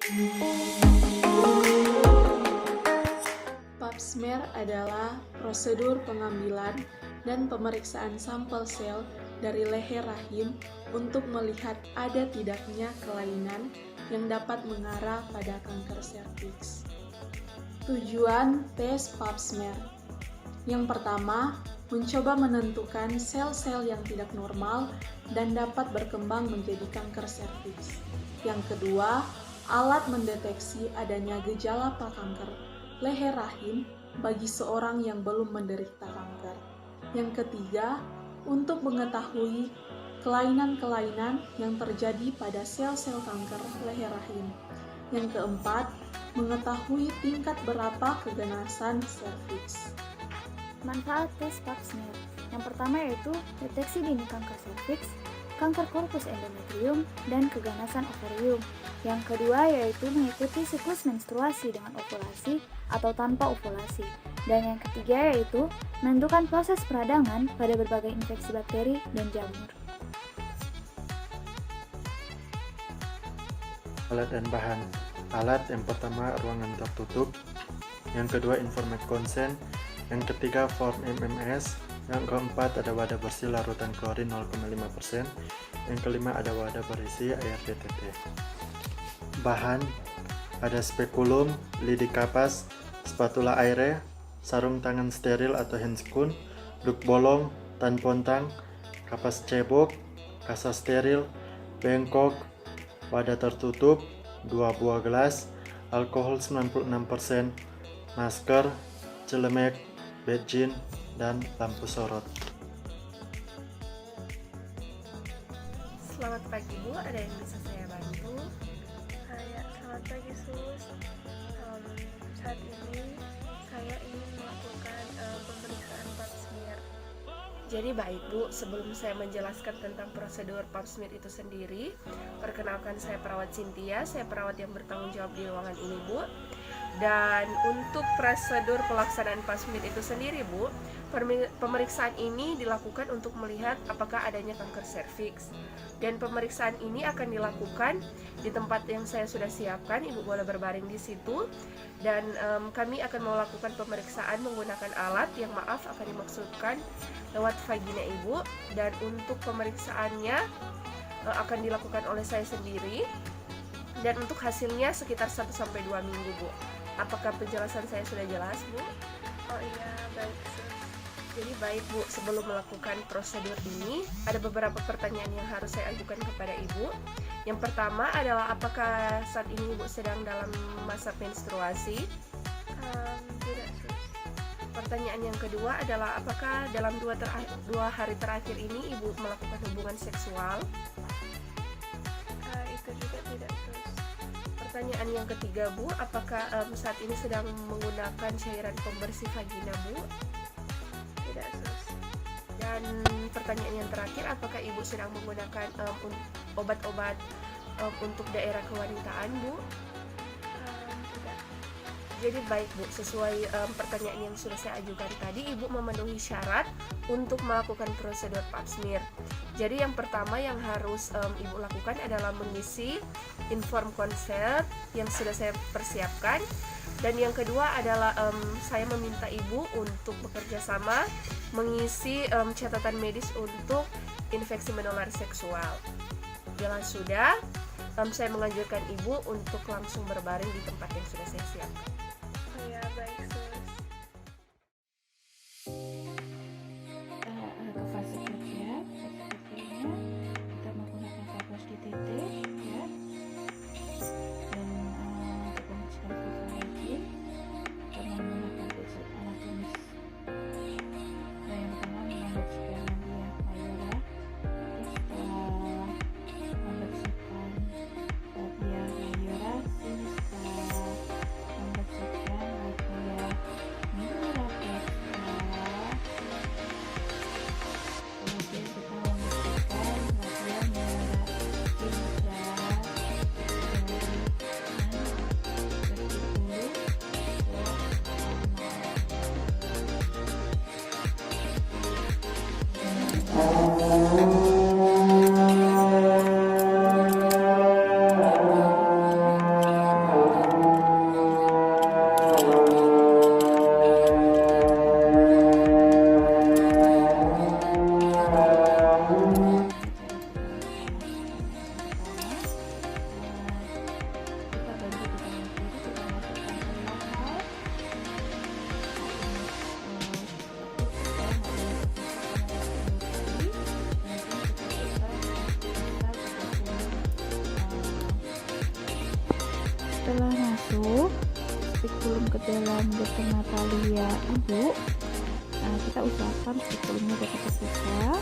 Pap smear adalah prosedur pengambilan dan pemeriksaan sampel sel dari leher rahim untuk melihat ada tidaknya kelainan yang dapat mengarah pada kanker serviks. Tujuan tes pap smear. Yang pertama, mencoba menentukan sel-sel yang tidak normal dan dapat berkembang menjadi kanker serviks. Yang kedua, alat mendeteksi adanya gejala prakanker leher rahim bagi seorang yang belum menderita kanker. Yang ketiga, untuk mengetahui kelainan-kelainan yang terjadi pada sel-sel kanker leher rahim. Yang keempat, mengetahui tingkat berapa keganasan serviks. Manfaat tes pap smear. Yang pertama yaitu deteksi dini kanker serviks, kanker korpus endometrium, dan keganasan ovarium. Yang kedua yaitu mengikuti siklus menstruasi dengan ovulasi atau tanpa ovulasi. Dan yang ketiga yaitu menentukan proses peradangan pada berbagai infeksi bakteri dan jamur. Alat dan bahan. Alat yang pertama ruangan tertutup, yang kedua informant consent, yang ketiga form MMS, yang keempat ada wadah bersih larutan klorin 0,5%, yang kelima ada wadah berisi air DTT. Bahan ada spekulum, lidi kapas, spatula aire, sarung tangan steril atau handscoon, duk bolong, tan pontang, kapas cebok, kasa steril, bengkok, wadah tertutup, 2 buah gelas, alkohol 96%, masker, celemek, bedjin, dan lampu sorot. Selamat pagi Bu, ada yang bisa saya bantu? Selamat pagi Sus. Saat ini saya ingin melakukan pemeriksaan pap smear. Jadi baik Bu, sebelum saya menjelaskan tentang prosedur pap smear itu sendiri, perkenalkan saya perawat Cynthia, saya perawat yang bertanggung jawab di ruangan ini Bu. Dan untuk prosedur pelaksanaan pap smear itu sendiri Bu, pemeriksaan ini dilakukan untuk melihat apakah adanya kanker serviks. Dan pemeriksaan ini akan dilakukan di tempat yang saya sudah siapkan, Ibu boleh berbaring di situ. Dan kami akan melakukan pemeriksaan menggunakan alat yang akan dimaksudkan lewat vagina Ibu. Dan untuk pemeriksaannya akan dilakukan oleh saya sendiri. Dan untuk hasilnya sekitar 1-2 minggu Bu. Apakah penjelasan saya sudah jelas Bu? Oh iya, baik Sus. Jadi baik Bu, sebelum melakukan prosedur ini, ada beberapa pertanyaan yang harus saya ajukan kepada Ibu. Yang pertama adalah apakah saat ini Ibu sedang dalam masa menstruasi? Tidak Sus. Pertanyaan yang kedua adalah apakah dalam 2 hari terakhir ini Ibu melakukan hubungan seksual? Itu juga tidak Sus. Pertanyaan yang ketiga Bu, apakah saat ini sedang menggunakan cairan pembersih vagina Bu? Tidak Sus. Dan pertanyaan yang terakhir, apakah Ibu sedang menggunakan obat-obat untuk daerah kewanitaan Bu? Tidak. Jadi baik Bu, sesuai pertanyaan yang sudah saya ajukan tadi, Ibu memenuhi syarat untuk melakukan prosedur pap smear. Jadi yang pertama yang harus Ibu lakukan adalah mengisi inform consent yang sudah saya persiapkan. Dan yang kedua adalah saya meminta Ibu untuk bekerja sama mengisi catatan medis untuk infeksi menular seksual. Bila sudah, saya menganjurkan Ibu untuk langsung berbaring di tempat yang sudah saya siapkan. Oh ya, baik Sus. Ke fase kerja, kita menggunakan tablas DTT ya. Dan untuk pengecekan hygiene kita menggunakan tes anatomis. Nah, yang pertama membersihkan dia mayora, kita membersihkan labia mayora, kita membersihkan labia setelah masuk spekulum ke dalam dermatalia ibu, kita usahakan spekulumnya dapat terbuka.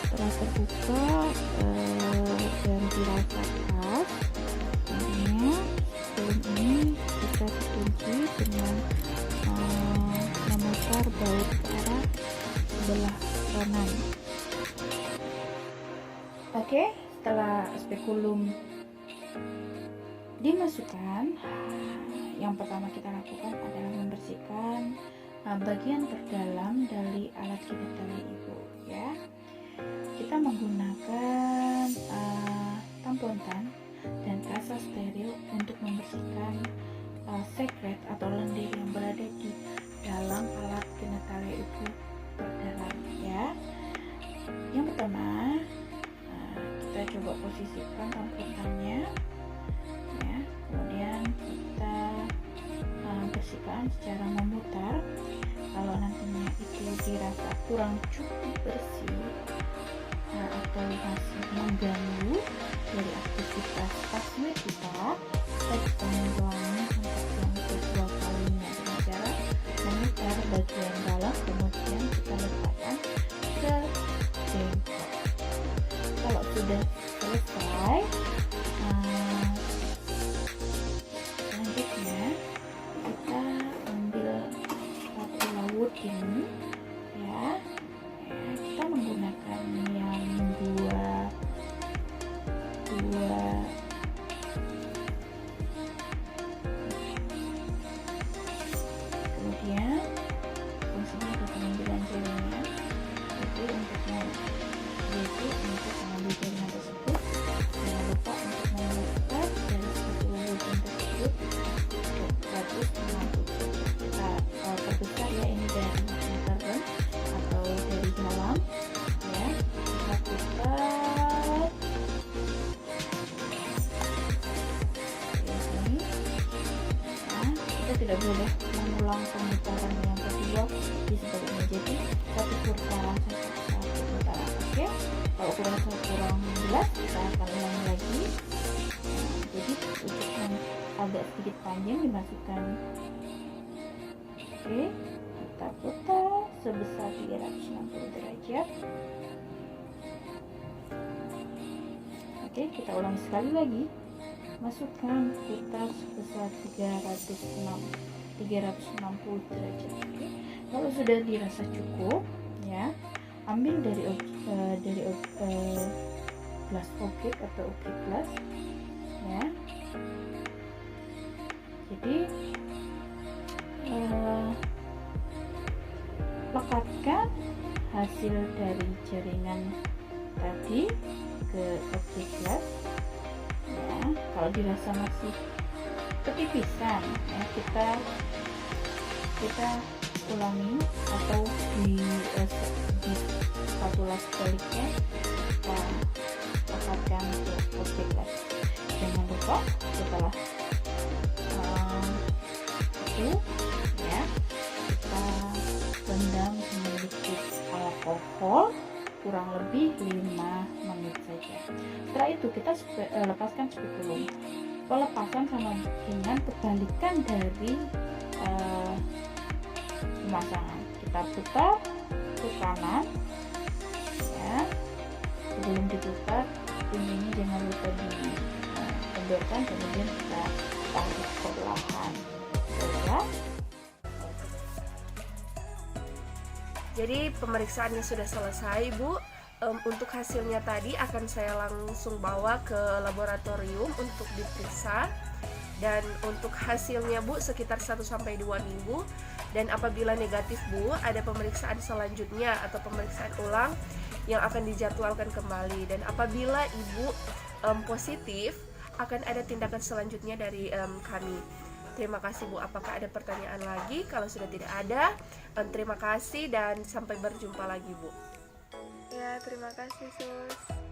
Setelah terbuka dan dirasa pas, artinya spekulum ini bisa dikunci dengan memutar baut ke arah sebelah kanan. Oke, setelah spekulum dimasukkan, yang pertama kita lakukan adalah membersihkan bagian terdalam dari alat genitalia ibu, ya. Kita menggunakan tampontan dan kasa steril untuk membersihkan sekret atau lendir yang berada di dalam alat genitalia ibu terdalam, ya. Yang pertama, kita coba posisikan tampontannya, ya. Kemudian kita bersihkan secara memutar. Kalau nantinya itu dirasa kurang cukup bersih atau masih mengganggu dari aktivitas pap-smear kita bisa mengulangi untuk yang kedua kalinya dengan cara memutar bagian dalam, kemudian kita letakkan ke jengkol. Kalau sudah selesai, selanjutnya kita ambil satu laut ini, ya. Kita menggunakan yang dua kemudian fungsinya ada pengambilan jaringan, yaitu untuk mengambil jaringan tersebut. Jangan lupa untuk memutar dari satu ujung tersebut 160. Kita perbesar, ya, ini dari intern atau dari dalam, ya. Kita putar ini, ya. Kita tidak boleh mengulang pemutaran yang kedua di sebaliknya, jadi satu putaran saja, satu putaran. Oke, kalau kurang jelas kita akan ulangi lagi. Jadi untuk yang agak sedikit panjang dimasukkan. Oke, kita putar sebesar 360 derajat. Oke, kita ulangi sekali lagi. Masukkan, putar sebesar 360 derajat. Oke. Kalau sudah dirasa cukup, ya, ambil dari gelas objek atau objek gelas, ya. Jadi lekatkan hasil dari jaringan tadi ke objek gelas, ya. Kalau dirasa masih ketipisan, ya, kita ulangi atau di spatula sebaliknya kita lekatkan ke objek gelas. Jangan lupa setelah itu, ya, kita rendam dengan liquid alkohol kurang lebih 5 menit saja. Setelah itu kita lepaskan spekulum. Pelepasan sama dengan kebalikan dari pemasangan. Kita putar ke kanan, ya. Sebelum diputar, ini jangan lupa dikendorkan, kemudian kita tarik perlahan, ya. Jadi pemeriksaannya sudah selesai, Bu. Untuk hasilnya tadi akan saya langsung bawa ke laboratorium untuk diperiksa. Dan untuk hasilnya, Bu, sekitar 1-2 minggu. Dan apabila negatif, Bu, ada pemeriksaan selanjutnya atau pemeriksaan ulang yang akan dijadwalkan kembali. Dan apabila Ibu positif, akan ada tindakan selanjutnya dari kami. Terima kasih, Bu. Apakah ada pertanyaan lagi? Kalau sudah tidak ada, terima kasih dan sampai berjumpa lagi, Bu. Ya, terima kasih, Sus.